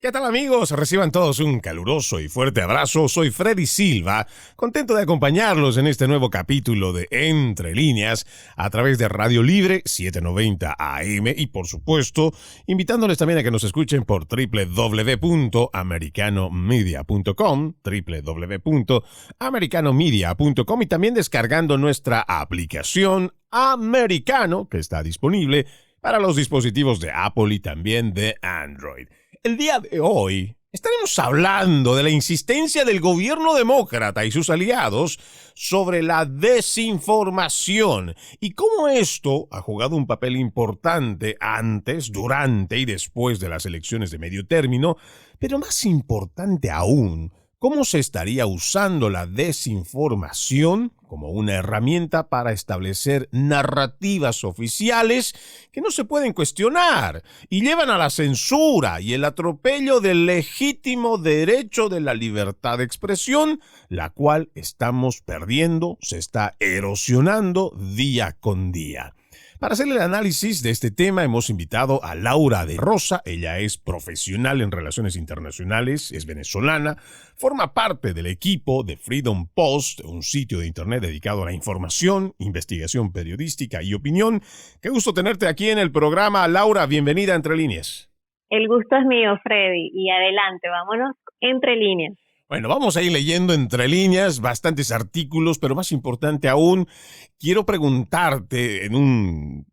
¿Qué tal amigos? Reciban todos un caluroso y fuerte abrazo. Soy Freddy Silva, contento de acompañarlos en este nuevo capítulo de Entre Líneas a través de Radio Libre 790 AM y por supuesto invitándoles también a que nos escuchen por www.americanomedia.com www.americanomedia.com y también descargando nuestra aplicación Americano que está disponible para los dispositivos de Apple y también de Android. El día de hoy estaremos hablando de la insistencia del gobierno demócrata y sus aliados sobre la desinformación y cómo esto ha jugado un papel importante antes, durante y después de las elecciones de medio término, pero más importante aún, cómo se estaría usando la desinformación como una herramienta para establecer narrativas oficiales que no se pueden cuestionar y llevan a la censura y el atropello del legítimo derecho de la libertad de expresión, la cual estamos perdiendo, se está erosionando día con día. Para hacer el análisis de este tema hemos invitado a Laura de Rosa. Ella es profesional en relaciones internacionales, es venezolana, forma parte del equipo de Freedom Post, un sitio de internet dedicado a la información, investigación periodística y opinión. Qué gusto tenerte aquí en el programa. Laura, bienvenida a Entre Líneas. El gusto es mío, Freddy, y adelante, vámonos entre líneas. Bueno, vamos a ir leyendo entre líneas bastantes artículos, pero más importante aún, quiero preguntarte en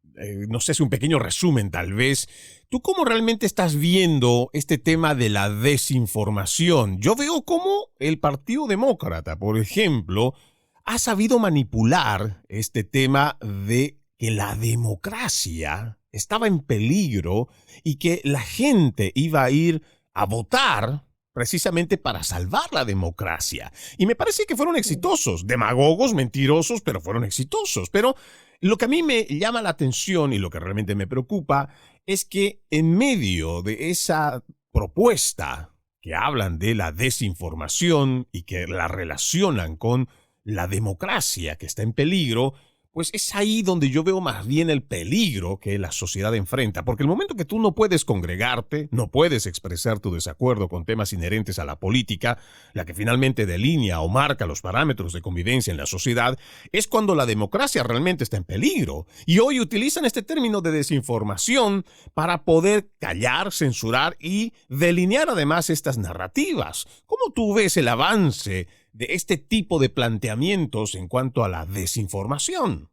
no sé si un pequeño resumen tal vez, ¿tú cómo realmente estás viendo este tema de la desinformación? Yo veo cómo el Partido Demócrata, por ejemplo, ha sabido manipular este tema de que la democracia estaba en peligro y que la gente iba a ir a votar precisamente para salvar la democracia. Y me parece que fueron exitosos, demagogos, mentirosos, pero fueron exitosos. Pero lo que a mí me llama la atención y lo que realmente me preocupa es que en medio de esa propuesta que hablan de la desinformación y que la relacionan con la democracia que está en peligro, pues es ahí donde yo veo más bien el peligro que la sociedad enfrenta, porque el momento que tú no puedes congregarte, no puedes expresar tu desacuerdo con temas inherentes a la política, la que finalmente delinea o marca los parámetros de convivencia en la sociedad, es cuando la democracia realmente está en peligro. Y hoy utilizan este término de desinformación para poder callar, censurar y delinear además estas narrativas. ¿Cómo tú ves el avance de este tipo de planteamientos en cuanto a la desinformación?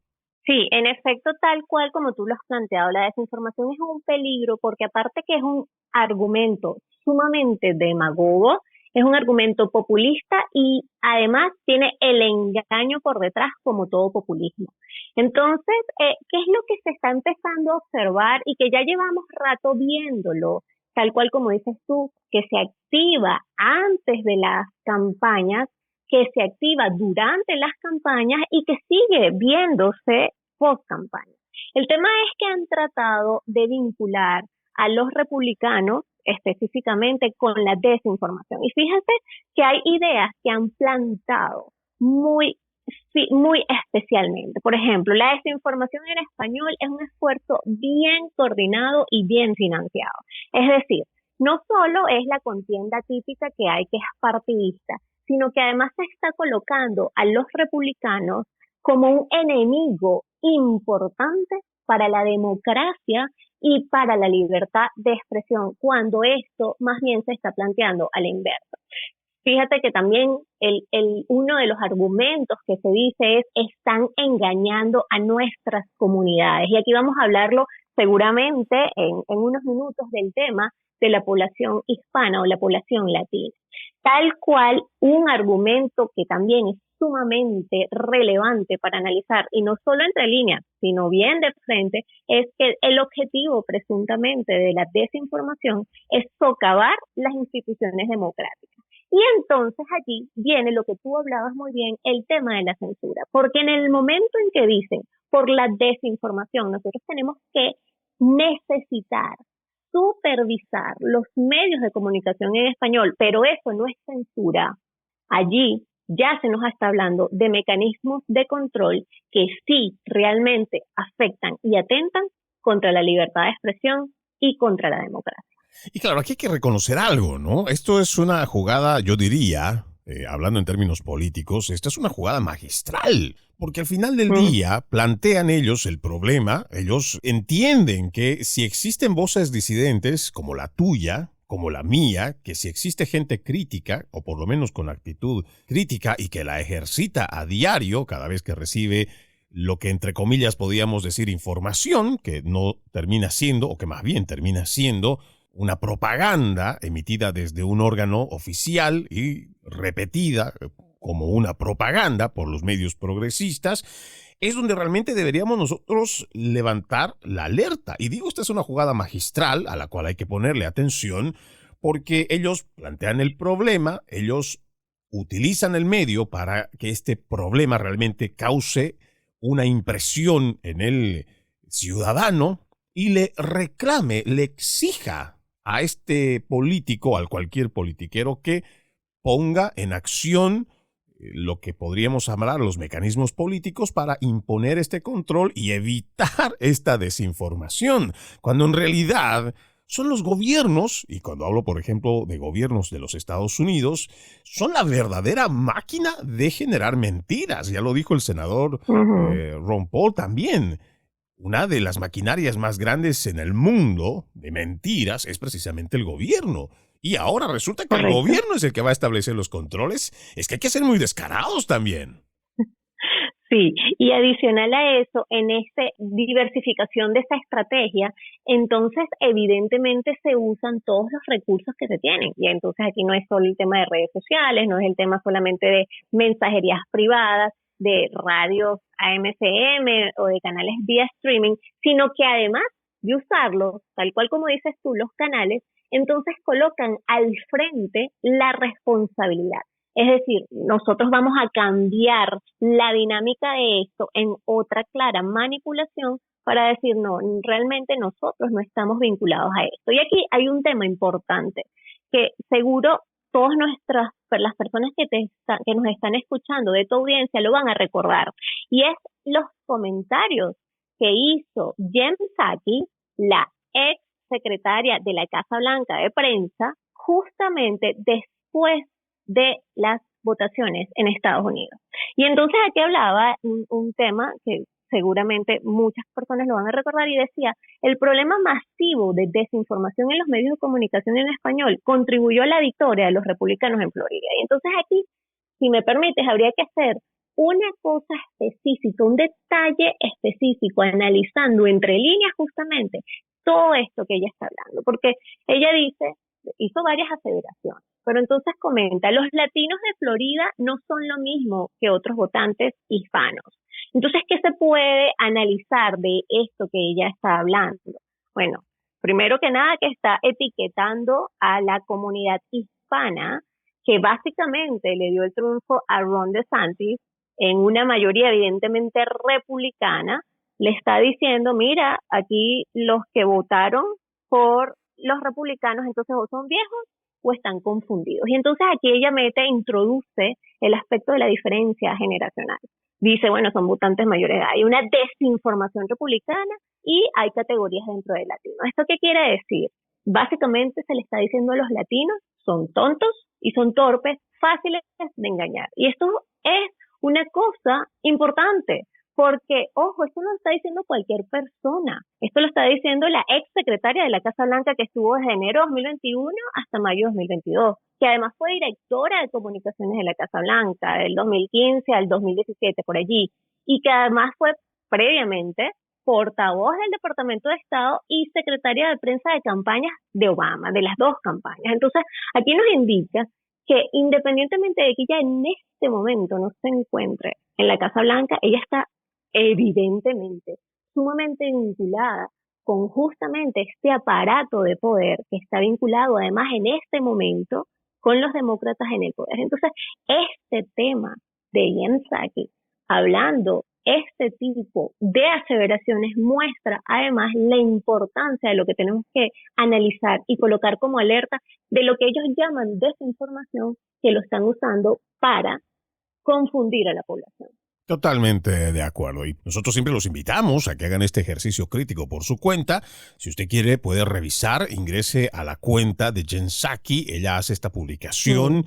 Sí, en efecto, tal cual como tú lo has planteado, la desinformación es un peligro porque aparte que es un argumento sumamente demagogo, es un argumento populista y además tiene el engaño por detrás como todo populismo. Entonces, ¿qué es lo que se está empezando a observar y que ya llevamos rato viéndolo? Tal cual como dices tú, que se activa antes de las campañas, que se activa durante las campañas y que sigue viéndose post campaña. El tema es que han tratado de vincular a los republicanos específicamente con la desinformación. Y fíjate que hay ideas que han plantado muy especialmente. Por ejemplo, la desinformación en español es un esfuerzo bien coordinado y bien financiado. Es decir, no solo es la contienda típica que hay, que es partidista, sino que además se está colocando a los republicanos como un enemigo importante para la democracia y para la libertad de expresión, cuando esto más bien se está planteando a la inversa. Fíjate que también uno de los argumentos que se dice es: están engañando a nuestras comunidades. Y aquí vamos a hablarlo seguramente en unos minutos del tema de la población hispana o la población latina. Tal cual, un argumento que también es sumamente relevante para analizar, y no solo entre líneas, sino bien de frente, es que el objetivo presuntamente de la desinformación es socavar las instituciones democráticas. Y entonces allí viene lo que tú hablabas muy bien, el tema de la censura, porque en el momento en que dicen por la desinformación, nosotros tenemos que necesitar supervisar los medios de comunicación en español, pero eso no es censura. Allí ya se nos está hablando de mecanismos de control que sí realmente afectan y atentan contra la libertad de expresión y contra la democracia. Y claro, aquí hay que reconocer algo, ¿no? Esto es una jugada, yo diría, hablando en términos políticos, esta es una jugada magistral. Porque al final del Mm, día plantean ellos el problema, ellos entienden que si existen voces disidentes como la tuya, como la mía, que si existe gente crítica, o por lo menos con actitud crítica y que la ejercita a diario cada vez que recibe lo que entre comillas podríamos decir información, que no termina siendo, o que más bien termina siendo, una propaganda emitida desde un órgano oficial y repetida como una propaganda por los medios progresistas, es donde realmente deberíamos nosotros levantar la alerta. Y digo, esta es una jugada magistral a la cual hay que ponerle atención porque ellos plantean el problema, ellos utilizan el medio para que este problema realmente cause una impresión en el ciudadano y le reclame, le exija a este político, al cualquier politiquero, que ponga en acción lo que podríamos hablar los mecanismos políticos para imponer este control y evitar esta desinformación, cuando en realidad son los gobiernos, y cuando hablo por ejemplo de gobiernos de los Estados Unidos, son la verdadera máquina de generar mentiras. Ya lo dijo el senador ujú, Ron Paul también. Una de las maquinarias más grandes en el mundo de mentiras es precisamente el gobierno. Y ahora resulta que el correcto. gobierno es el que va a establecer los controles. Es que hay que ser muy descarados también. Sí, y adicional a eso, en esta diversificación de esta estrategia, entonces evidentemente se usan todos los recursos que se tienen. Y entonces aquí no es solo el tema de redes sociales, no es el tema solamente de mensajerías privadas, de radios AM/FM o de canales vía streaming, sino que además de usarlos, tal cual como dices tú, los canales, entonces colocan al frente la responsabilidad. Es decir, nosotros vamos a cambiar la dinámica de esto en otra clara manipulación para decir, no, realmente nosotros no estamos vinculados a esto. Y aquí hay un tema importante que seguro todas las personas que nos están escuchando de tu audiencia lo van a recordar. Y es los comentarios que hizo Jen Psaki, la ex secretaria de la Casa Blanca de Prensa, justamente después de las votaciones en Estados Unidos. Y entonces aquí hablaba un tema que seguramente muchas personas lo van a recordar y decía, el problema masivo de desinformación en los medios de comunicación en español contribuyó a la victoria de los republicanos en Florida. Y entonces aquí, si me permites, habría que hacer una cosa específica, un detalle específico, analizando entre líneas justamente todo esto que ella está hablando, porque ella dice, hizo varias aseveraciones, pero entonces comenta, los latinos de Florida no son lo mismo que otros votantes hispanos. Entonces, ¿qué se puede analizar de esto que ella está hablando? Bueno, primero que nada que está etiquetando a la comunidad hispana, que básicamente le dio el triunfo a Ron DeSantis en una mayoría evidentemente republicana, le está diciendo, mira, aquí los que votaron por los republicanos entonces o son viejos o están confundidos. Y entonces aquí ella introduce el aspecto de la diferencia generacional. Dice, bueno, son votantes mayores de edad. Hay una desinformación republicana y hay categorías dentro del latino. ¿Esto qué quiere decir? Básicamente se le está diciendo a los latinos, son tontos y son torpes, fáciles de engañar. Y esto es una cosa importante, porque, ojo, esto no lo está diciendo cualquier persona. Esto lo está diciendo la ex secretaria de la Casa Blanca que estuvo desde enero de 2021 hasta mayo de 2022, que además fue directora de comunicaciones de la Casa Blanca del 2015 al 2017, por allí, y que además fue previamente portavoz del Departamento de Estado y secretaria de prensa de campañas de Obama, de las dos campañas. Entonces, aquí nos indica que independientemente de que ella en este momento no se encuentre en la Casa Blanca, ella está evidentemente sumamente vinculada con justamente este aparato de poder que está vinculado además en este momento con los demócratas en el poder. Entonces, este tema de Jen Psaki, hablando este tipo de aseveraciones, muestra además la importancia de lo que tenemos que analizar y colocar como alerta de lo que ellos llaman desinformación, que lo están usando para confundir a la población. Totalmente de acuerdo. Y nosotros siempre los invitamos a que hagan este ejercicio crítico por su cuenta. Si usted quiere, puede revisar, ingrese a la cuenta de Jen Psaki. Ella hace esta publicación Mm.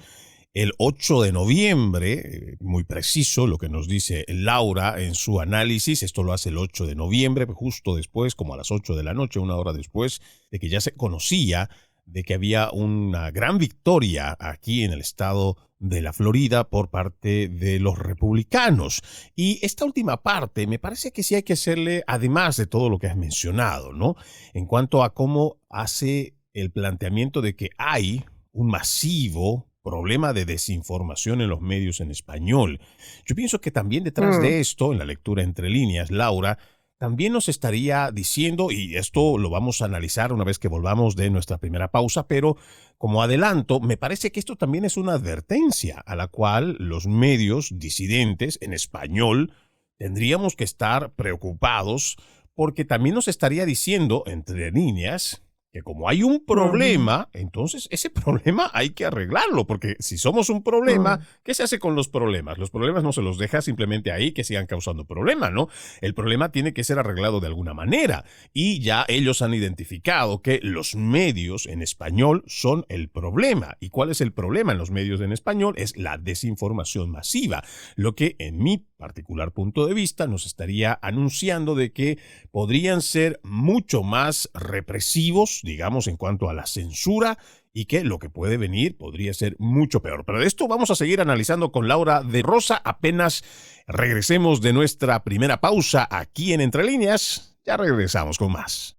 el 8 de noviembre, muy preciso lo que nos dice Laura en su análisis. Esto lo hace el 8 de noviembre, justo después, como a las 8 de la noche, una hora después de que ya se conocía de que había una gran victoria aquí en el estado de la Florida por parte de los republicanos. Y esta última parte me parece que sí hay que hacerle, además de todo lo que has mencionado, ¿no? En cuanto a cómo hace el planteamiento de que hay un masivo problema de desinformación en los medios en español. Yo pienso que también detrás Mm. de esto, en la lectura entre líneas, Laura, también nos estaría diciendo, y esto lo vamos a analizar una vez que volvamos de nuestra primera pausa, pero como adelanto, me parece que esto también es una advertencia a la cual los medios disidentes en español tendríamos que estar preocupados porque también nos estaría diciendo, entre líneas, que como hay un Ujú. problema, entonces ese problema hay que arreglarlo, porque si somos un problema, Mm. ¿qué se hace con los problemas? Los problemas no se los deja simplemente ahí que sigan causando problemas, ¿no? El problema tiene que ser arreglado de alguna manera y ya ellos han identificado que los medios en español son el problema. ¿Y cuál es el problema en los medios en español? Es la desinformación masiva, lo que en mi particular punto de vista nos estaría anunciando de que podrían ser mucho más represivos, digamos, en cuanto a la censura y que lo que puede venir podría ser mucho peor. Pero de esto vamos a seguir analizando con Laura de Rosa apenas regresemos de nuestra primera pausa aquí en Entre Líneas. Ya regresamos con más.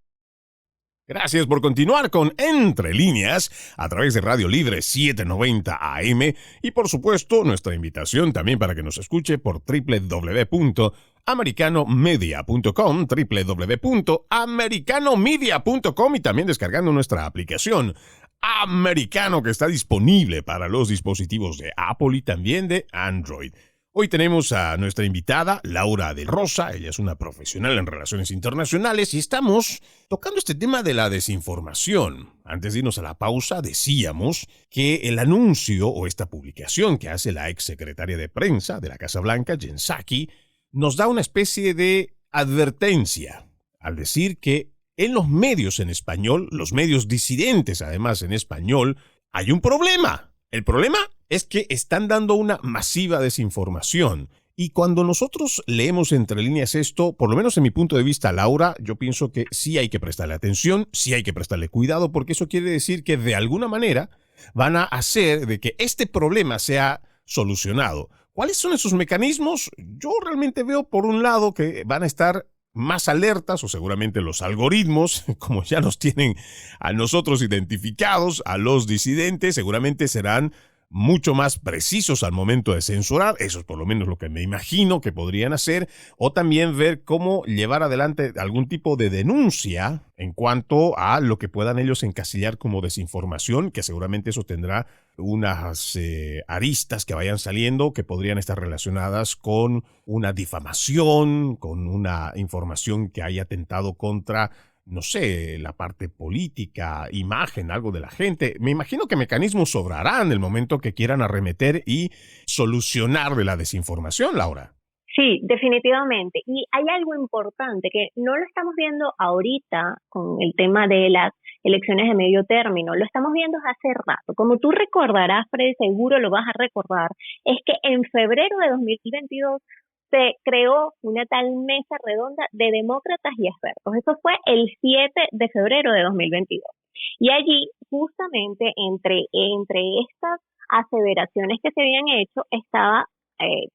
Gracias por continuar con Entre Líneas a través de Radio Libre 790 AM y por supuesto nuestra invitación también para que nos escuche por www.americanomedia.com, www.americanomedia.com y también descargando nuestra aplicación Americano que está disponible para los dispositivos de Apple y también de Android. Hoy tenemos a nuestra invitada, Laura de Rosa. Ella es una profesional en relaciones internacionales y estamos tocando este tema de la desinformación. Antes de irnos a la pausa, decíamos que el anuncio o esta publicación que hace la ex secretaria de prensa de la Casa Blanca, Jen Psaki, nos da una especie de advertencia al decir que en los medios en español, los medios disidentes además en español, hay un problema. El problema es que están dando una masiva desinformación. Y cuando nosotros leemos entre líneas esto, por lo menos en mi punto de vista, Laura, yo pienso que sí hay que prestarle atención, sí hay que prestarle cuidado, porque eso quiere decir que de alguna manera van a hacer de que este problema sea solucionado. ¿Cuáles son esos mecanismos? Yo realmente veo por un lado que van a estar más alertas o seguramente los algoritmos, como ya nos tienen a nosotros identificados, a los disidentes, seguramente serán mucho más precisos al momento de censurar, eso es por lo menos lo que me imagino que podrían hacer, o también ver cómo llevar adelante algún tipo de denuncia en cuanto a lo que puedan ellos encasillar como desinformación, que seguramente eso tendrá unas aristas que vayan saliendo que podrían estar relacionadas con una difamación, con una información que haya atentado contra no sé, la parte política, imagen, algo de la gente. Me imagino que mecanismos sobrarán en el momento que quieran arremeter y solucionar de la desinformación, Laura. Sí, definitivamente. Y hay algo importante que no lo estamos viendo ahorita con el tema de las elecciones de medio término, lo estamos viendo hace rato. Como tú recordarás, Fred, seguro lo vas a recordar, es que en febrero de 2022 se creó una tal mesa redonda de demócratas y expertos. Eso fue el 7 de febrero de 2022. Y allí, justamente, entre estas aseveraciones que se habían hecho, estaba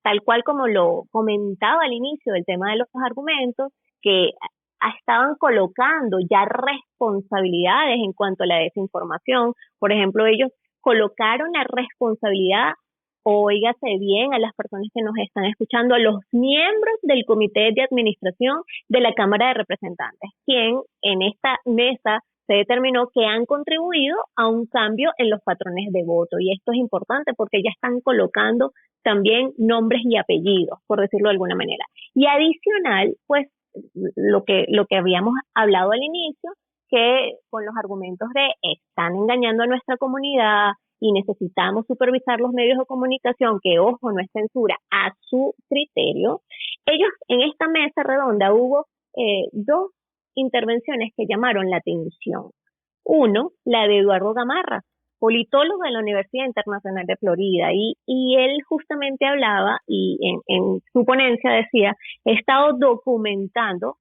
tal cual como lo comentaba al inicio del tema de los argumentos, que estaban colocando ya responsabilidades en cuanto a la desinformación. Por ejemplo, ellos colocaron la responsabilidad, óigase bien a las personas que nos están escuchando, a los miembros del comité de administración de la Cámara de Representantes, quien en esta mesa se determinó que han contribuido a un cambio en los patrones de voto. Y esto es importante porque ya están colocando también nombres y apellidos, por decirlo de alguna manera. Y adicional, pues, lo que habíamos hablado al inicio, que con los argumentos de están engañando a nuestra comunidad y necesitamos supervisar los medios de comunicación, que ojo, no es censura, a su criterio, ellos en esta mesa redonda hubo dos intervenciones que llamaron la atención. Uno, la de Eduardo Gamarra, politólogo de la Universidad Internacional de Florida, y él justamente hablaba y en su ponencia decía, he estado documentando,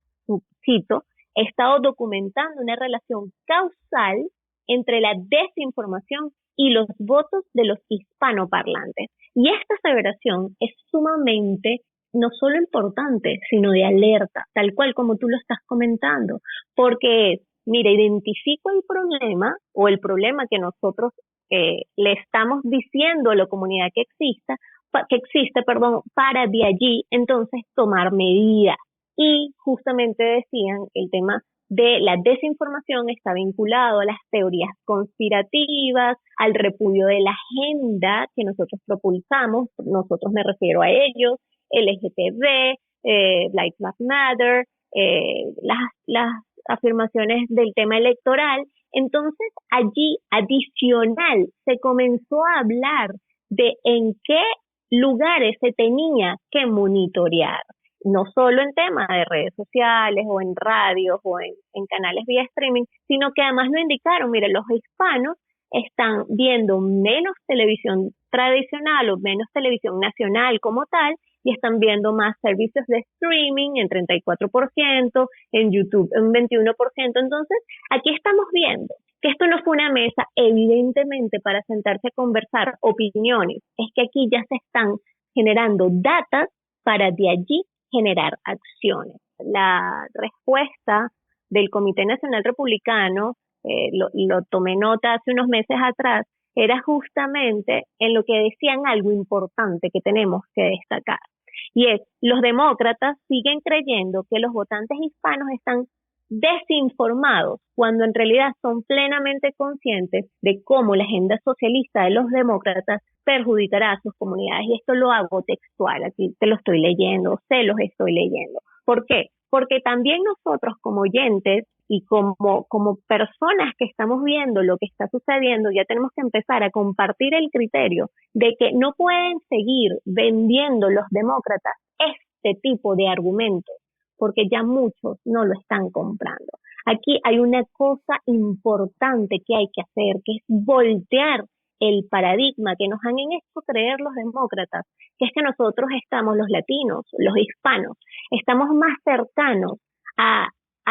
cito, he estado documentando una relación causal entre la desinformación y los votos de los hispanoparlantes. Y esta aseveración es sumamente no solo importante, sino de alerta, tal cual como tú lo estás comentando, porque mira, identifico el problema o el problema que nosotros le estamos diciendo a la comunidad que existe, para de allí entonces tomar medidas. Y justamente decían el tema de la desinformación está vinculado a las teorías conspirativas, al repudio de la agenda que nosotros propulsamos, nosotros me refiero a ellos, LGTB, Black Lives Matter, las afirmaciones del tema electoral. Entonces allí adicional se comenzó a hablar de en qué lugares se tenía que monitorear, no solo en temas de redes sociales o en radios o en canales vía streaming, sino que además lo indicaron, mire, los hispanos están viendo menos televisión tradicional o menos televisión nacional como tal, y están viendo más servicios de streaming en 34%, en YouTube en 21%. Entonces, aquí estamos viendo que esto no fue una mesa evidentemente para sentarse a conversar opiniones, es que aquí ya se están generando datas para de allí generar acciones. La respuesta del Comité Nacional Republicano, lo tomé nota hace unos meses atrás, era justamente en lo que decían algo importante que tenemos que destacar. Y es, los demócratas siguen creyendo que los votantes hispanos están desinformados cuando en realidad son plenamente conscientes de cómo la agenda socialista de los demócratas perjudicará a sus comunidades. Y esto lo hago textual, aquí te lo estoy leyendo, se los estoy leyendo. ¿Por qué? Porque también nosotros como oyentes y como personas que estamos viendo lo que está sucediendo, ya tenemos que empezar a compartir el criterio de que no pueden seguir vendiendo los demócratas este tipo de argumentos, porque ya muchos no lo están comprando. Aquí hay una cosa importante que hay que hacer, que es voltear el paradigma que nos han hecho creer los demócratas, que es que nosotros estamos, los latinos, los hispanos, estamos más cercanos a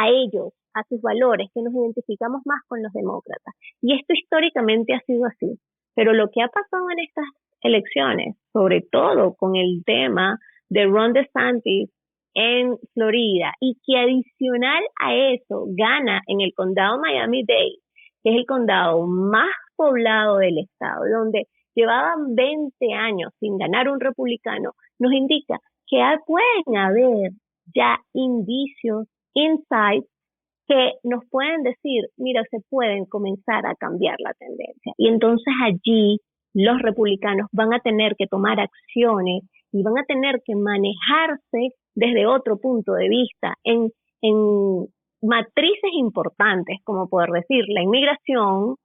ellos, a sus valores, que nos identificamos más con los demócratas. Y esto históricamente ha sido así. Pero lo que ha pasado en estas elecciones, sobre todo con el tema de Ron DeSantis en Florida, y que adicional a eso gana en el condado Miami-Dade, que es el condado más poblado del estado, donde llevaban 20 años sin ganar un republicano, nos indica que pueden haber ya indicios, insights, que nos pueden decir, mira, se pueden comenzar a cambiar la tendencia. Y entonces allí los republicanos van a tener que tomar acciones y van a tener que manejarse desde otro punto de vista en matrices importantes, como poder decir la inmigración,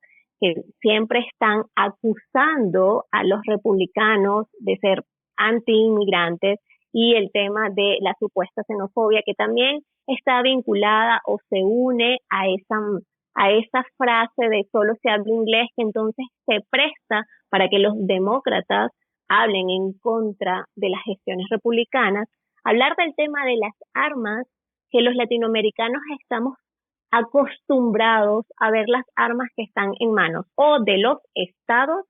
que siempre están acusando a los republicanos de ser anti-inmigrantes, y el tema de la supuesta xenofobia, que también está vinculada o se une a esa frase de solo se habla inglés, que entonces se presta para que los demócratas hablen en contra de las gestiones republicanas. Hablar del tema de las armas, que los latinoamericanos estamos acostumbrados a ver las armas que están en manos o de los estados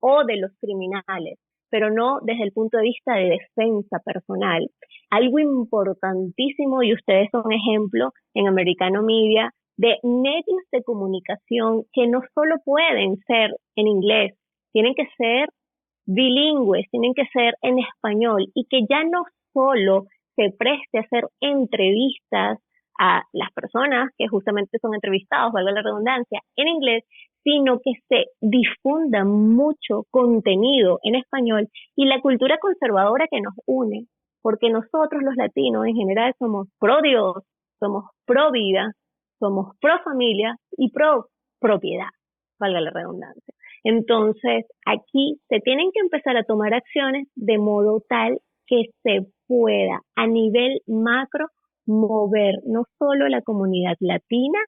o de los criminales, pero no desde el punto de vista de defensa personal. Algo importantísimo, y ustedes son ejemplo en Americano Media, de medios de comunicación que no solo pueden ser en inglés, tienen que ser bilingües, tienen que ser en español, y que ya no solo se preste a hacer entrevistas a las personas que justamente son entrevistados, valga la redundancia, en inglés, sino que se difunda mucho contenido en español y la cultura conservadora que nos une, porque nosotros los latinos en general somos pro Dios, somos pro vida, somos pro familia y pro propiedad, valga la redundancia. Entonces, aquí se tienen que empezar a tomar acciones de modo tal que se pueda a nivel macro mover no solo la comunidad latina,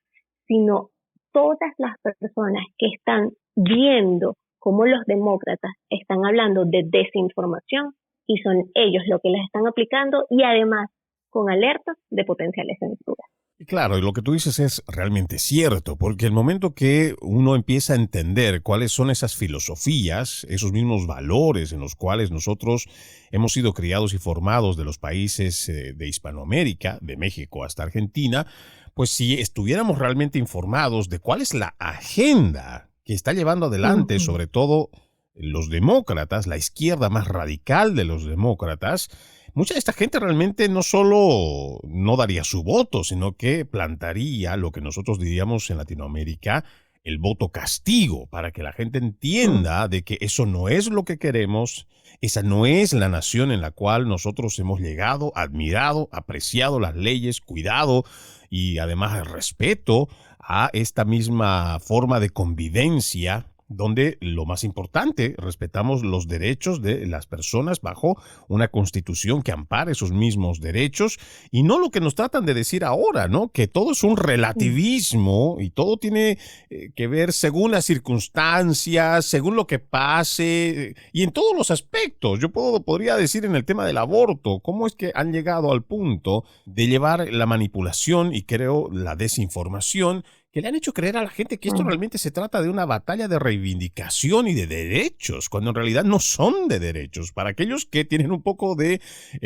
sino todas las personas que están viendo cómo los demócratas están hablando de desinformación y son ellos los que las están aplicando y además con alertas de potenciales censuras. Claro, y lo que tú dices es realmente cierto, porque el momento que uno empieza a entender cuáles son esas filosofías, esos mismos valores en los cuales nosotros hemos sido criados y formados de los países de Hispanoamérica, de México hasta Argentina, pues si estuviéramos realmente informados de cuál es la agenda que está llevando adelante, sobre todo los demócratas, la izquierda más radical de los demócratas, mucha de esta gente realmente no solo no daría su voto, sino que plantaría lo que nosotros diríamos en Latinoamérica, el voto castigo, para que la gente entienda de que eso no es lo que queremos, esa no es la nación en la cual nosotros hemos llegado, admirado, apreciado las leyes, cuidado y además el respeto a esta misma forma de convivencia, donde lo más importante, respetamos los derechos de las personas bajo una constitución que ampare esos mismos derechos y no lo que nos tratan de decir ahora, ¿no? Que todo es un relativismo y todo tiene que ver según las circunstancias, según lo que pase y en todos los aspectos. Yo podría decir en el tema del aborto, cómo es que han llegado al punto de llevar la manipulación y creo la desinformación que le han hecho creer a la gente que esto realmente se trata de una batalla de reivindicación y de derechos, cuando en realidad no son de derechos. Para aquellos que tienen un poco de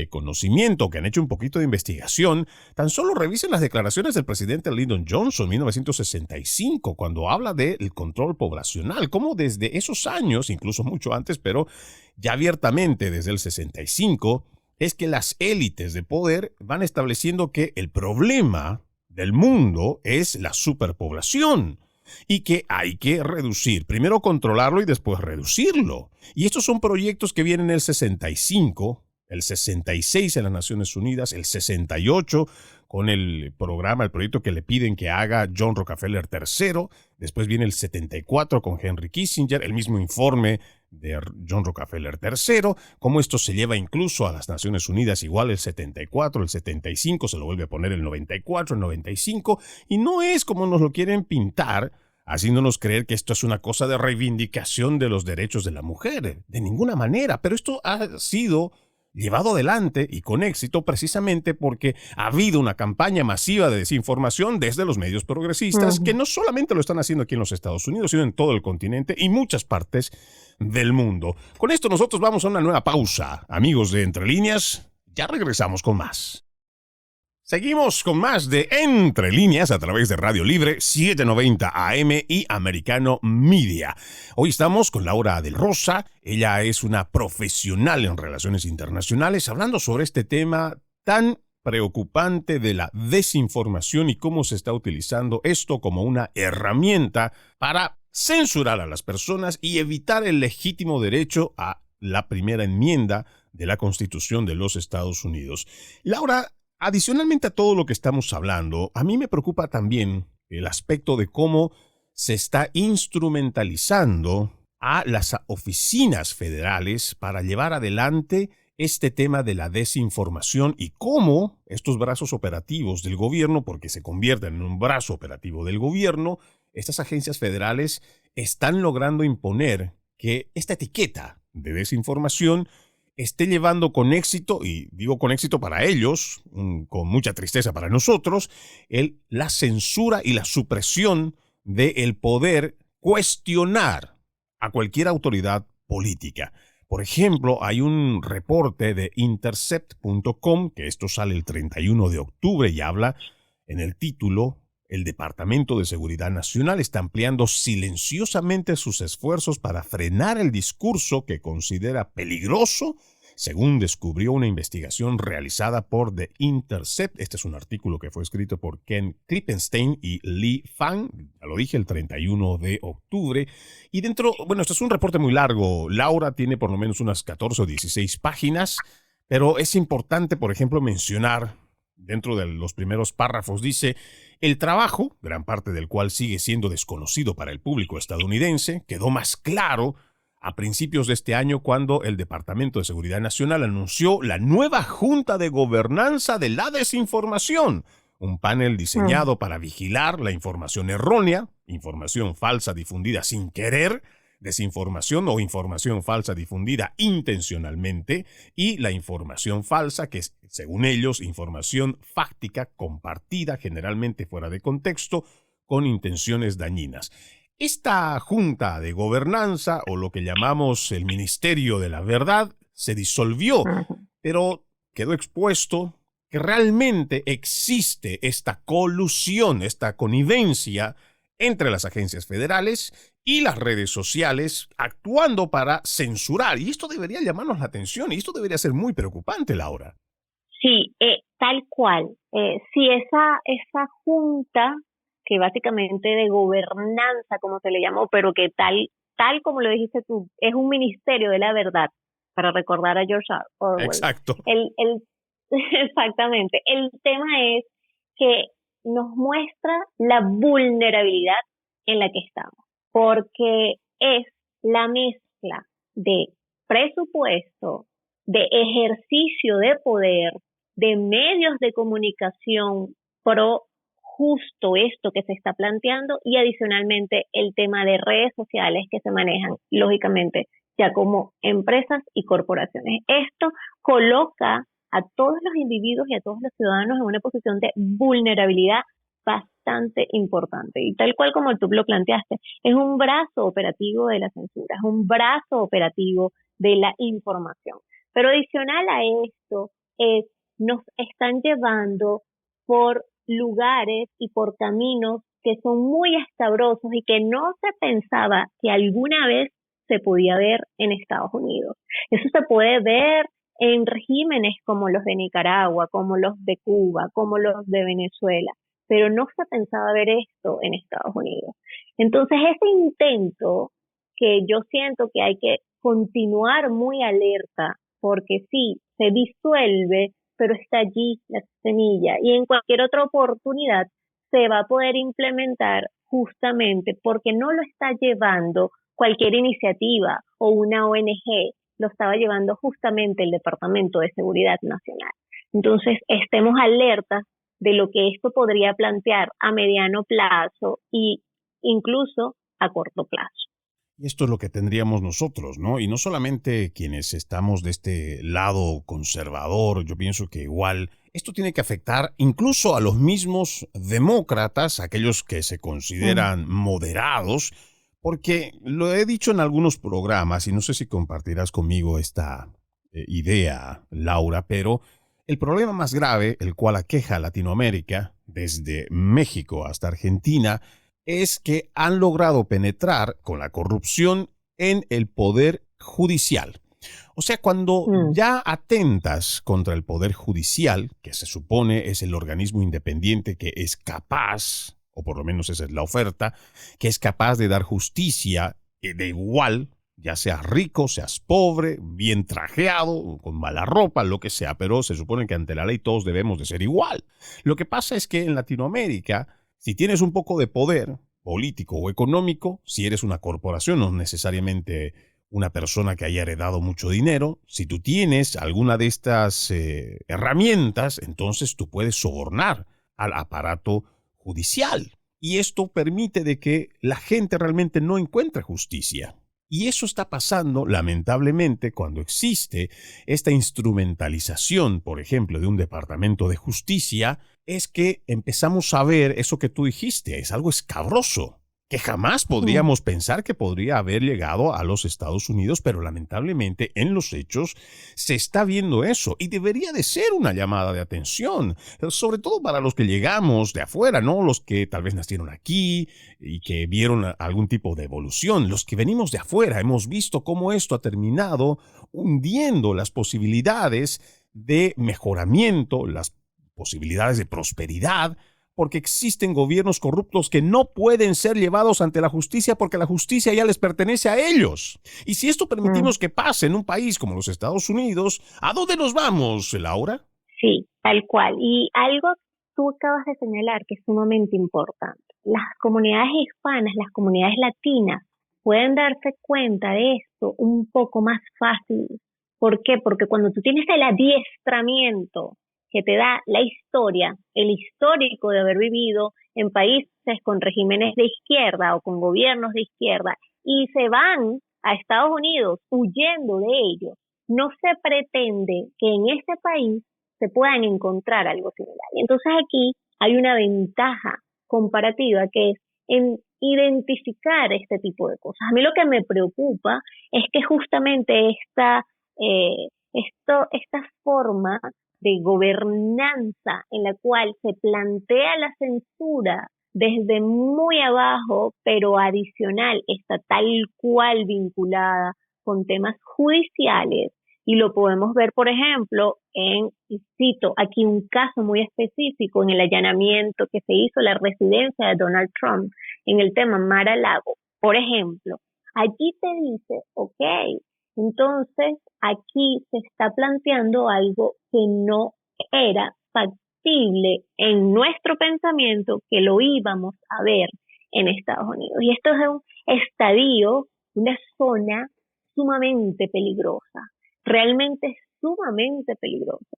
conocimiento, que han hecho un poquito de investigación, tan solo revisen las declaraciones del presidente Lyndon Johnson en 1965, cuando habla del control poblacional, como desde esos años, incluso mucho antes, pero ya abiertamente desde el 65, es que las élites de poder van estableciendo que el problema del mundo es la superpoblación y que hay que reducir, primero controlarlo y después reducirlo. Y estos son proyectos que vienen en el 65, el 66 en las Naciones Unidas, el 68 con el programa, el proyecto que le piden que haga John Rockefeller III, después viene el 74 con Henry Kissinger, el mismo informe de John Rockefeller III, cómo esto se lleva incluso a las Naciones Unidas, igual el 74, el 75, se lo vuelve a poner el 94, el 95, y no es como nos lo quieren pintar, haciéndonos creer que esto es una cosa de reivindicación de los derechos de la mujer, de ninguna manera, pero esto ha sido llevado adelante y con éxito precisamente porque ha habido una campaña masiva de desinformación desde los medios progresistas que no solamente lo están haciendo aquí en los Estados Unidos, sino en todo el continente y muchas partes del mundo. Con esto nosotros vamos a una nueva pausa. Amigos de Entre Líneas, ya regresamos con más. Seguimos con más de Entre Líneas a través de Radio Libre 790 AM y Americano Media. Hoy estamos con Laura del Rosa. Ella es una profesional en relaciones internacionales hablando sobre este tema tan preocupante de la desinformación y cómo se está utilizando esto como una herramienta para censurar a las personas y evitar el legítimo derecho a la primera enmienda de la Constitución de los Estados Unidos. Laura, adicionalmente a todo lo que estamos hablando, a mí me preocupa también el aspecto de cómo se está instrumentalizando a las oficinas federales para llevar adelante este tema de la desinformación y cómo estos brazos operativos del gobierno, porque se convierten en un brazo operativo del gobierno, estas agencias federales están logrando imponer que esta etiqueta de desinformación esté llevando con éxito, y digo con éxito para ellos, con mucha tristeza para nosotros, la censura y la supresión del poder cuestionar a cualquier autoridad política. Por ejemplo, hay un reporte de Intercept.com, que esto sale el 31 de octubre y habla en el título: el Departamento de Seguridad Nacional está ampliando silenciosamente sus esfuerzos para frenar el discurso que considera peligroso, según descubrió una investigación realizada por The Intercept. Este es un artículo que fue escrito por Ken Klippenstein y Lee Fang, ya lo dije, el 31 de octubre. Y dentro, bueno, esto es un reporte muy largo. Laura tiene por lo menos unas 14 o 16 páginas, pero es importante, por ejemplo, mencionar dentro de los primeros párrafos dice: el trabajo, gran parte del cual sigue siendo desconocido para el público estadounidense, quedó más claro a principios de este año cuando el Departamento de Seguridad Nacional anunció la nueva Junta de Gobernanza de la Desinformación, un panel diseñado para vigilar la información errónea, información falsa difundida sin querer, desinformación o información falsa difundida intencionalmente, y la información falsa, que es, según ellos, información fáctica compartida generalmente fuera de contexto con intenciones dañinas. Esta junta de gobernanza, o lo que llamamos el Ministerio de la Verdad, se disolvió, pero quedó expuesto que realmente existe esta colusión, esta connivencia entre las agencias federales y las redes sociales actuando para censurar. Y esto debería llamarnos la atención, y esto debería ser muy preocupante, Laura. Sí, tal cual. Sí, esa junta, que básicamente de gobernanza, como se le llamó, pero que tal como lo dijiste tú, es un ministerio de la verdad, para recordar a George Orwell. Exacto. Exactamente. El tema es que nos muestra la vulnerabilidad en la que estamos, porque es la mezcla de presupuesto, de ejercicio de poder, de medios de comunicación pro justo esto que se está planteando, y adicionalmente el tema de redes sociales que se manejan, lógicamente, ya como empresas y corporaciones. Esto coloca a todos los individuos y a todos los ciudadanos en una posición de vulnerabilidad bastante importante. Y tal cual como tú lo planteaste, es un brazo operativo de la censura, es un brazo operativo de la información. Pero adicional a esto, nos están llevando por lugares y por caminos que son muy escabrosos y que no se pensaba que alguna vez se podía ver en Estados Unidos. Eso se puede ver en regímenes como los de Nicaragua, como los de Cuba, como los de Venezuela, pero no se pensaba ver esto en Estados Unidos. Entonces, ese intento que yo siento que hay que continuar muy alerta, porque sí, se disuelve, pero está allí la semilla, y en cualquier otra oportunidad se va a poder implementar justamente porque no lo está llevando cualquier iniciativa o una ONG, lo estaba llevando justamente el Departamento de Seguridad Nacional. Entonces, estemos alertas de lo que esto podría plantear a mediano plazo e incluso a corto plazo. Y esto es lo que tendríamos nosotros, ¿no? Y no solamente quienes estamos de este lado conservador, yo pienso que igual esto tiene que afectar incluso a los mismos demócratas, aquellos que se consideran moderados, porque lo he dicho en algunos programas, y no sé si compartirás conmigo esta idea, Laura, pero el problema más grave, el cual aqueja a Latinoamérica, desde México hasta Argentina, es que han logrado penetrar con la corrupción en el poder judicial. O sea, cuando ya atentas contra el poder judicial, que se supone es el organismo independiente que es capaz, o por lo menos esa es la oferta, que es capaz de dar justicia de igual, ya seas rico, seas pobre, bien trajeado, con mala ropa, lo que sea, pero se supone que ante la ley todos debemos de ser igual. Lo que pasa es que en Latinoamérica, si tienes un poco de poder político o económico, si eres una corporación, no necesariamente una persona que haya heredado mucho dinero, si tú tienes alguna de estas herramientas, entonces tú puedes sobornar al aparato judicial. Y esto permite de que la gente realmente no encuentre justicia. Y eso está pasando, lamentablemente, cuando existe esta instrumentalización, por ejemplo, de un departamento de justicia, es que empezamos a ver eso que tú dijiste, es algo escabroso, que jamás podríamos pensar que podría haber llegado a los Estados Unidos, pero lamentablemente en los hechos se está viendo eso, y debería de ser una llamada de atención, sobre todo para los que llegamos de afuera, ¿no? Los que tal vez nacieron aquí y que vieron algún tipo de evolución. Los que venimos de afuera hemos visto cómo esto ha terminado hundiendo las posibilidades de mejoramiento, las posibilidades de prosperidad, porque existen gobiernos corruptos que no pueden ser llevados ante la justicia porque la justicia ya les pertenece a ellos. Y si esto permitimos que pase en un país como los Estados Unidos, ¿a dónde nos vamos, Laura? Sí, tal cual. Y algo tú acabas de señalar que es sumamente importante. Las comunidades hispanas, las comunidades latinas, pueden darse cuenta de esto un poco más fácil. ¿Por qué? Porque cuando tú tienes el adiestramiento que te da la historia, el histórico de haber vivido en países con regímenes de izquierda o con gobiernos de izquierda y se van a Estados Unidos huyendo de ellos, no se pretende que en este país se puedan encontrar algo similar. Y entonces aquí hay una ventaja comparativa que es en identificar este tipo de cosas. A mí lo que me preocupa es que justamente esta forma de gobernanza en la cual se plantea la censura desde muy abajo, pero adicional, está tal cual vinculada con temas judiciales. Y lo podemos ver, por ejemplo, y cito aquí un caso muy específico, en el allanamiento que se hizo a la residencia de Donald Trump en el tema Mar-a-Lago. Por ejemplo, allí te dice, ok, entonces aquí se está planteando algo que no era factible en nuestro pensamiento, que lo íbamos a ver en Estados Unidos. Y esto es un estadio, una zona sumamente peligrosa, realmente sumamente peligrosa.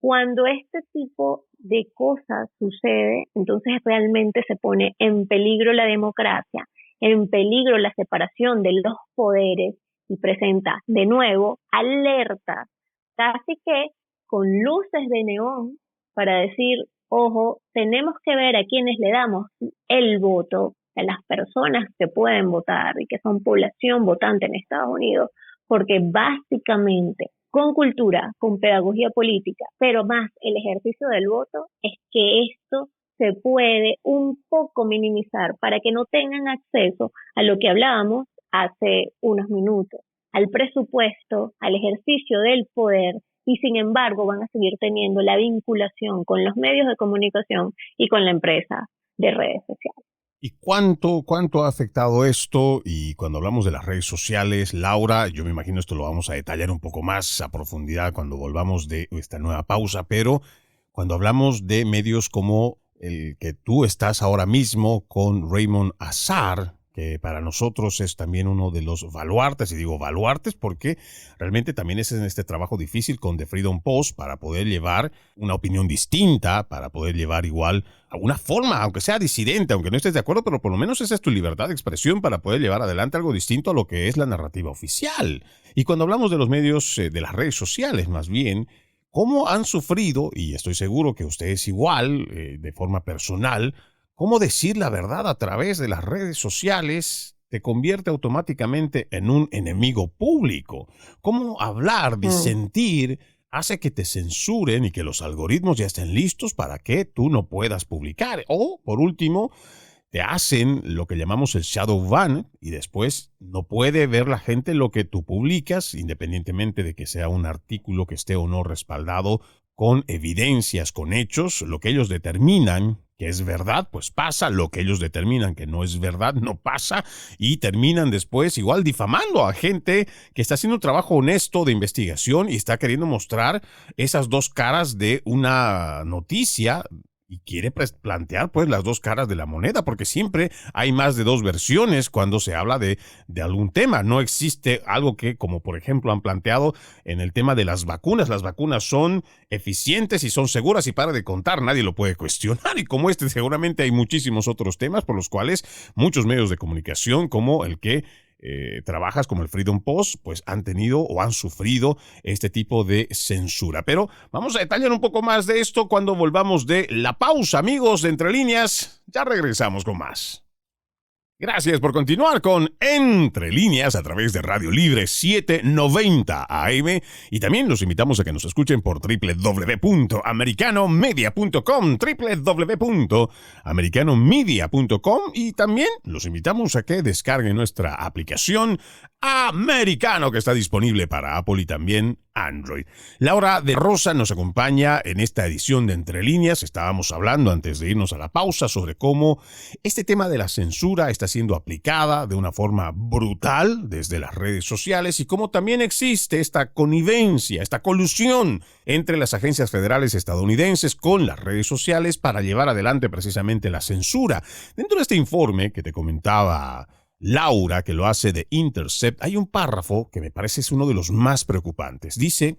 Cuando este tipo de cosas sucede, entonces realmente se pone en peligro la democracia, en peligro la separación de los poderes y presenta de nuevo alertas, casi que con luces de neón para decir, ojo, tenemos que ver a quienes le damos el voto, a las personas que pueden votar y que son población votante en Estados Unidos, porque básicamente con cultura, con pedagogía política, pero más el ejercicio del voto, es que esto se puede un poco minimizar para que no tengan acceso a lo que hablábamos hace unos minutos, al presupuesto, al ejercicio del poder, y sin embargo van a seguir teniendo la vinculación con los medios de comunicación y con la empresa de redes sociales. ¿Y cuánto ha afectado esto? Y cuando hablamos de las redes sociales, Laura, yo me imagino esto lo vamos a detallar un poco más a profundidad cuando volvamos de esta nueva pausa, pero cuando hablamos de medios como el que tú estás ahora mismo con Raymond Azar, que para nosotros es también uno de los baluartes, y digo baluartes porque realmente también es en este trabajo difícil con The Freedom Post para poder llevar una opinión distinta, para poder llevar igual alguna forma, aunque sea disidente, aunque no estés de acuerdo, pero por lo menos esa es tu libertad de expresión para poder llevar adelante algo distinto a lo que es la narrativa oficial. Y cuando hablamos de los medios, de las redes sociales más bien, ¿cómo han sufrido, y estoy seguro que usted es igual, de forma personal, cómo decir la verdad a través de las redes sociales te convierte automáticamente en un enemigo público? ¿Cómo hablar, disentir, hace que te censuren y que los algoritmos ya estén listos para que tú no puedas publicar? O, por último, te hacen lo que llamamos el shadow ban y después no puede ver la gente lo que tú publicas, independientemente de que sea un artículo que esté o no respaldado con evidencias, con hechos. Lo que ellos determinan que es verdad, pues pasa. Lo que ellos determinan que no es verdad, no pasa. Y terminan después igual difamando a gente que está haciendo un trabajo honesto de investigación y está queriendo mostrar esas dos caras de una noticia. Y quiere plantear pues las dos caras de la moneda, porque siempre hay más de dos versiones cuando se habla de algún tema. No existe algo que, como por ejemplo han planteado en el tema de las vacunas. Las vacunas son eficientes y son seguras y para de contar, nadie lo puede cuestionar. Y como seguramente hay muchísimos otros temas por los cuales muchos medios de comunicación, como el que trabajas, como el Freedom Post, pues han tenido o han sufrido este tipo de censura. Pero vamos a detallar un poco más de esto cuando volvamos de la pausa, amigos de Entre Líneas. Ya regresamos con más. Gracias por continuar con Entre Líneas a través de Radio Libre 790 AM y también los invitamos a que nos escuchen por www.americanomedia.com, www.americanomedia.com, y también los invitamos a que descarguen nuestra aplicación americano que está disponible para Apple y también Android. Laura de Rosa nos acompaña en esta edición de Entre Líneas. Estábamos hablando antes de irnos a la pausa sobre cómo este tema de la censura está siendo aplicada de una forma brutal desde las redes sociales y cómo también existe esta connivencia, esta colusión entre las agencias federales estadounidenses con las redes sociales para llevar adelante precisamente la censura. Dentro de este informe que te comentaba Laura, que lo hace de Intercept, hay un párrafo que me parece es uno de los más preocupantes. Dice,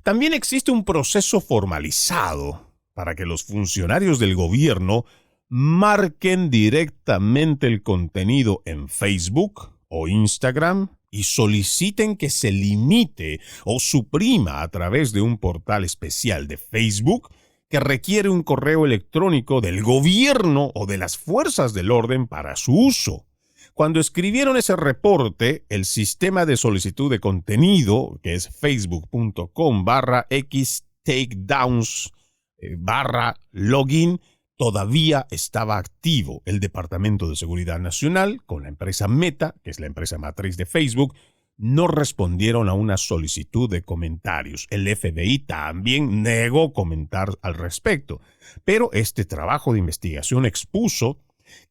también existe un proceso formalizado para que los funcionarios del gobierno marquen directamente el contenido en Facebook o Instagram y soliciten que se limite o suprima a través de un portal especial de Facebook que requiere un correo electrónico del gobierno o de las fuerzas del orden para su uso. Cuando escribieron ese reporte, el sistema de solicitud de contenido, que es facebook.com/xtakedowns/login, todavía estaba activo. El Departamento de Seguridad Nacional, con la empresa Meta, que es la empresa matriz de Facebook, no respondieron a una solicitud de comentarios. El FBI también negó comentar al respecto. Pero este trabajo de investigación expuso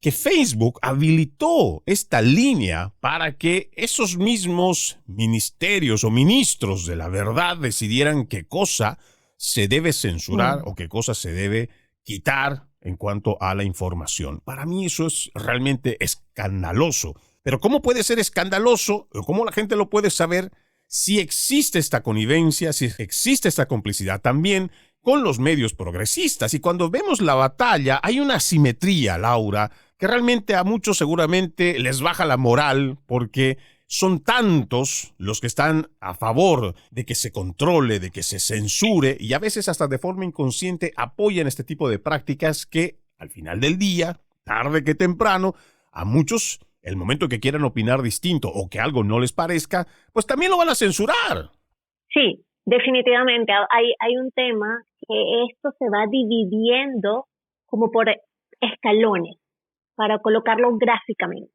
que Facebook habilitó esta línea para que esos mismos ministerios o ministros de la verdad decidieran qué cosa se debe censurar o qué cosa se debe quitar en cuanto a la información. Para mí eso es realmente escandaloso. Pero ¿cómo puede ser escandaloso o cómo la gente lo puede saber si existe esta connivencia, si existe esta complicidad también con los medios progresistas? Y cuando vemos la batalla, hay una asimetría, Laura, que realmente a muchos seguramente les baja la moral porque son tantos los que están a favor de que se controle, de que se censure y a veces hasta de forma inconsciente apoyan este tipo de prácticas que al final del día, tarde que temprano, a muchos, el momento que quieran opinar distinto o que algo no les parezca, pues también lo van a censurar. Sí, definitivamente. Hay un tema que esto se va dividiendo como por escalones, para colocarlo gráficamente.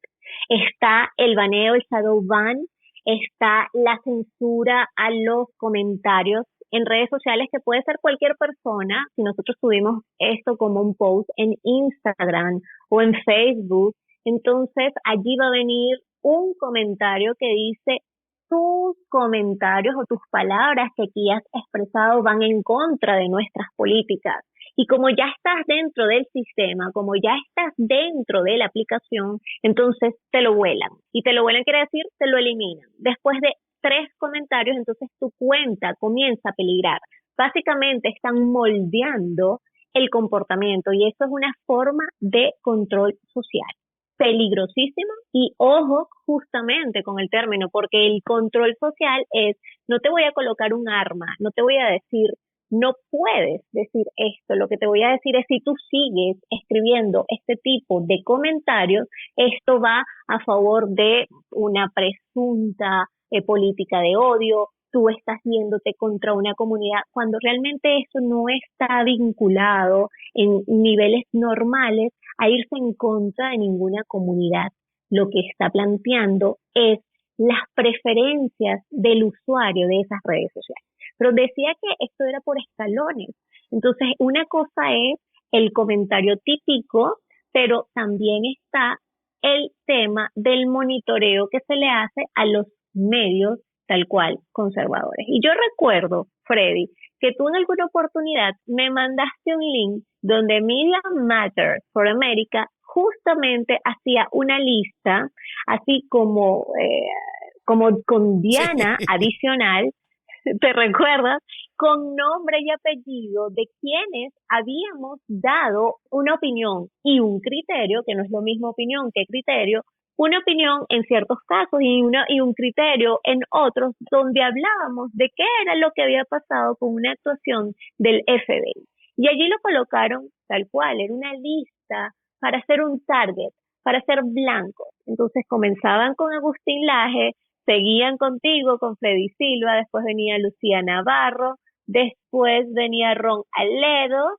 Está el baneo, el shadow ban, está la censura a los comentarios en redes sociales que puede ser cualquier persona. Si nosotros subimos esto como un post en Instagram o en Facebook, entonces allí va a venir un comentario que dice: tus comentarios o tus palabras que aquí has expresado van en contra de nuestras políticas. Y como ya estás dentro del sistema, como ya estás dentro de la aplicación, entonces te lo vuelan. Y te lo vuelan quiere decir, te lo eliminan. Después de 3 comentarios, entonces tu cuenta comienza a peligrar. Básicamente están moldeando el comportamiento y eso es una forma de control social. Peligrosísima y ojo justamente con el término, porque el control social es: no te voy a colocar un arma, no te voy a decir no puedes decir esto, lo que te voy a decir es: si tú sigues escribiendo este tipo de comentarios, esto va a favor de una presunta política de odio, tú estás yéndote contra una comunidad, cuando realmente eso no está vinculado en niveles normales a irse en contra de ninguna comunidad. Lo que está planteando es las preferencias del usuario de esas redes sociales. Pero decía que esto era por escalones. Entonces, una cosa es el comentario típico, pero también está el tema del monitoreo que se le hace a los medios tal cual conservadores. Y yo recuerdo, Freddy, que tú en alguna oportunidad me mandaste un link donde Media Matter for America justamente hacía una lista, así como con Diana adicional, ¿te recuerdas? Con nombre y apellido de quienes habíamos dado una opinión y un criterio, que no es lo mismo opinión que criterio, una opinión en ciertos casos y un criterio en otros, donde hablábamos de qué era lo que había pasado con una actuación del FBI. Y allí lo colocaron tal cual, era una lista para hacer un target, para ser blancos. Entonces comenzaban con Agustín Laje, seguían contigo, con Freddy Silva, después venía Lucía Navarro, después venía Ron Aledo,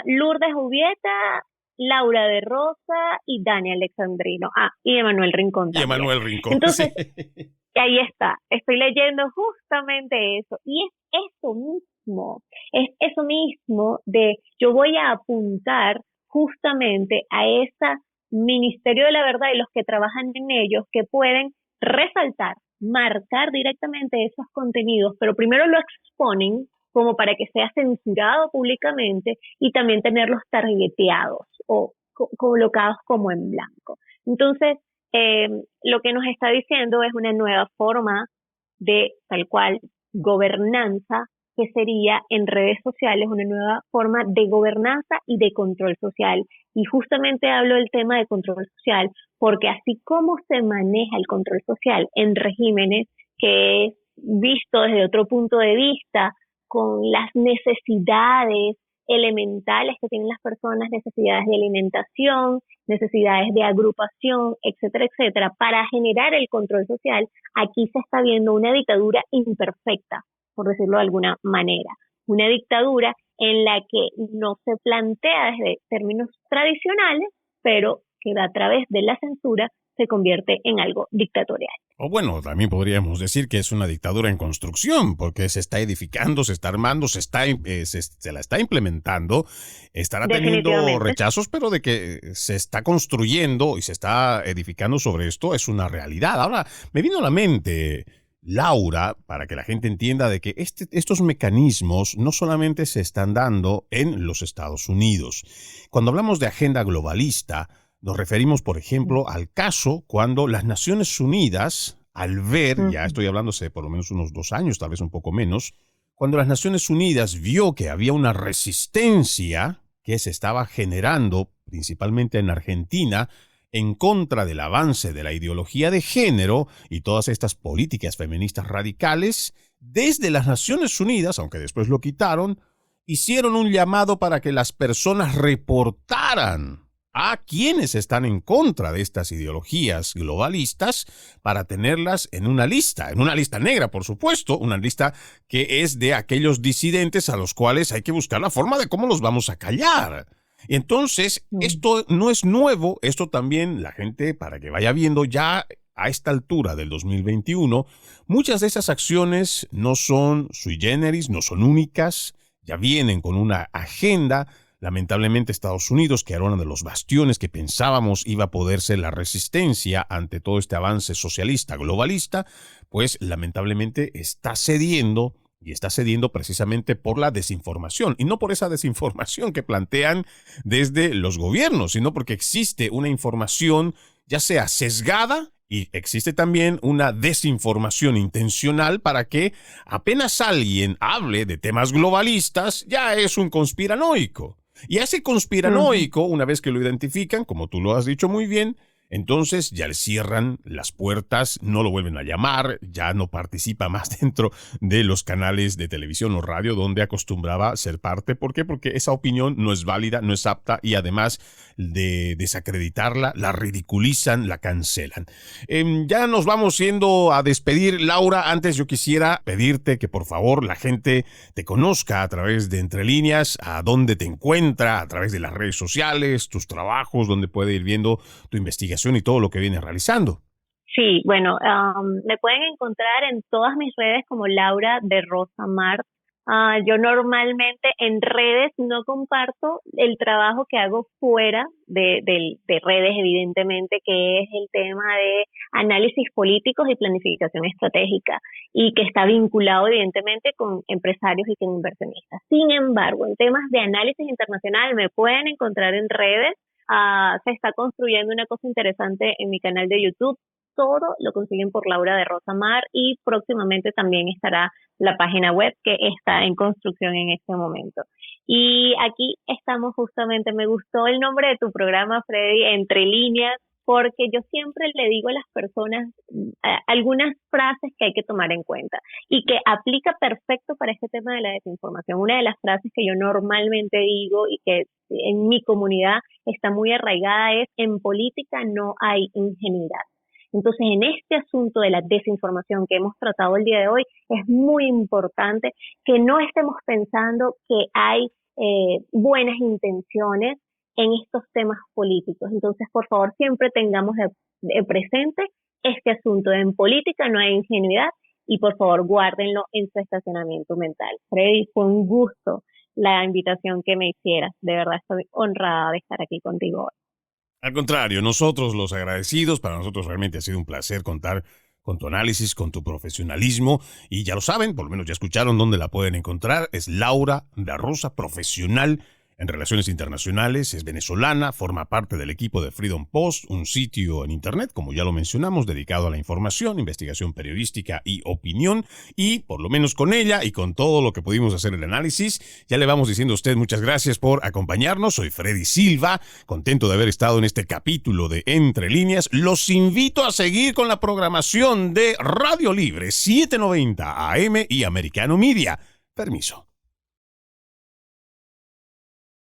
Lourdes Jubieta, Laura de Rosa y Dani Alexandrino. Y Emanuel Rincón también. Y Emanuel Rincón. Entonces, sí. ahí está, estoy leyendo justamente eso. Y es eso mismo de yo voy a apuntar justamente a ese Ministerio de la Verdad y los que trabajan en ellos que pueden resaltar, marcar directamente esos contenidos, pero primero lo exponen como para que sea censurado públicamente y también tenerlos targeteados o colocados como en blanco. Entonces, eh, lo que nos está diciendo es una nueva forma de tal cual gobernanza que sería en redes sociales una nueva forma de gobernanza y de control social. Y justamente hablo del tema de control social porque así como se maneja el control social en regímenes que es visto desde otro punto de vista, con las necesidades elementales que tienen las personas, necesidades de alimentación, necesidades de agrupación, etcétera, etcétera, para generar el control social, aquí se está viendo una dictadura imperfecta, por decirlo de alguna manera. Una dictadura en la que no se plantea desde términos tradicionales, pero que a través de la censura se convierte en algo dictatorial. O bueno, también podríamos decir que es una dictadura en construcción, porque se está edificando, se está armando, se la está implementando, estará teniendo Definitivamente. rechazos, pero de que se está construyendo y se está edificando sobre esto es una realidad. Ahora, me vino a la mente, Laura, para que la gente entienda de que estos mecanismos no solamente se están dando en los Estados Unidos. Cuando hablamos de agenda globalista, nos referimos, por ejemplo, al caso cuando las Naciones Unidas, al ver, ya Ujú. estoy hablando hace por lo menos unos 2 años, tal vez un poco menos, cuando las Naciones Unidas vio que había una resistencia que se estaba generando, principalmente en Argentina, en contra del avance de la ideología de género y todas estas políticas feministas radicales, desde las Naciones Unidas, aunque después lo quitaron, hicieron un llamado para que las personas reportaran a quienes están en contra de estas ideologías globalistas para tenerlas en una lista negra, por supuesto, una lista que es de aquellos disidentes a los cuales hay que buscar la forma de cómo los vamos a callar. Entonces, esto no es nuevo, esto también la gente, para que vaya viendo ya a esta altura del 2021, muchas de esas acciones no son sui generis, no son únicas, ya vienen con una agenda. Lamentablemente Estados Unidos, que era uno de los bastiones que pensábamos iba a poder ser la resistencia ante todo este avance socialista globalista, pues lamentablemente está cediendo y está cediendo precisamente por la desinformación, y no por esa desinformación que plantean desde los gobiernos, sino porque existe una información ya sea sesgada y existe también una desinformación intencional para que apenas alguien hable de temas globalistas, ya es un conspiranoico. Y a ese Ujú. conspiranoico, una vez que lo identifican, como tú lo has dicho muy bien, entonces ya le cierran las puertas, no lo vuelven a llamar, ya no participa más dentro de los canales de televisión o radio donde acostumbraba ser parte. ¿Por qué? Porque esa opinión no es válida, no es apta y además de desacreditarla, la ridiculizan, la cancelan. Ya nos vamos yendo a despedir. Laura, antes yo quisiera pedirte que por favor la gente te conozca a través de Entre Líneas, a dónde te encuentra, a través de las redes sociales, tus trabajos, donde puede ir viendo tu investigación y todo lo que vienes realizando. Sí, bueno, me pueden encontrar en todas mis redes como Laura de Rosa Mar. Yo normalmente en redes no comparto el trabajo que hago fuera de redes, evidentemente, que es el tema de análisis políticos y planificación estratégica, y que está vinculado evidentemente con empresarios y con inversionistas. Sin embargo, en temas de análisis internacional me pueden encontrar en redes. Se está construyendo una cosa interesante en mi canal de YouTube. Todo lo consiguen por Laura de Rosamar, y próximamente también estará la página web que está en construcción en este momento. Y aquí estamos justamente, me gustó el nombre de tu programa, Freddy, Entre Líneas, porque yo siempre le digo a las personas algunas frases que hay que tomar en cuenta y que aplica perfecto para este tema de la desinformación. Una de las frases que yo normalmente digo y que en mi comunidad está muy arraigada es: en política no hay ingenuidad. Entonces, en este asunto de la desinformación que hemos tratado el día de hoy, es muy importante que no estemos pensando que hay buenas intenciones en estos temas políticos. Entonces, por favor, siempre tengamos de presente este asunto. En política no hay ingenuidad y por favor guárdenlo en su estacionamiento mental. Freddy, fue un gusto la invitación que me hicieras. De verdad estoy honrada de estar aquí contigo hoy. Al contrario, nosotros los agradecidos, para nosotros realmente ha sido un placer contar con tu análisis, con tu profesionalismo, y ya lo saben, por lo menos ya escucharon dónde la pueden encontrar, es Laura Da Rosa, profesional en relaciones internacionales, es venezolana, forma parte del equipo de Freedom Post, un sitio en internet, como ya lo mencionamos, dedicado a la información, investigación periodística y opinión, y por lo menos con ella y con todo lo que pudimos hacer el análisis, ya le vamos diciendo a usted muchas gracias por acompañarnos. Soy Freddy Silva, contento de haber estado en este capítulo de Entre Líneas. Los invito a seguir con la programación de Radio Libre 790 AM y Americano Media. Permiso.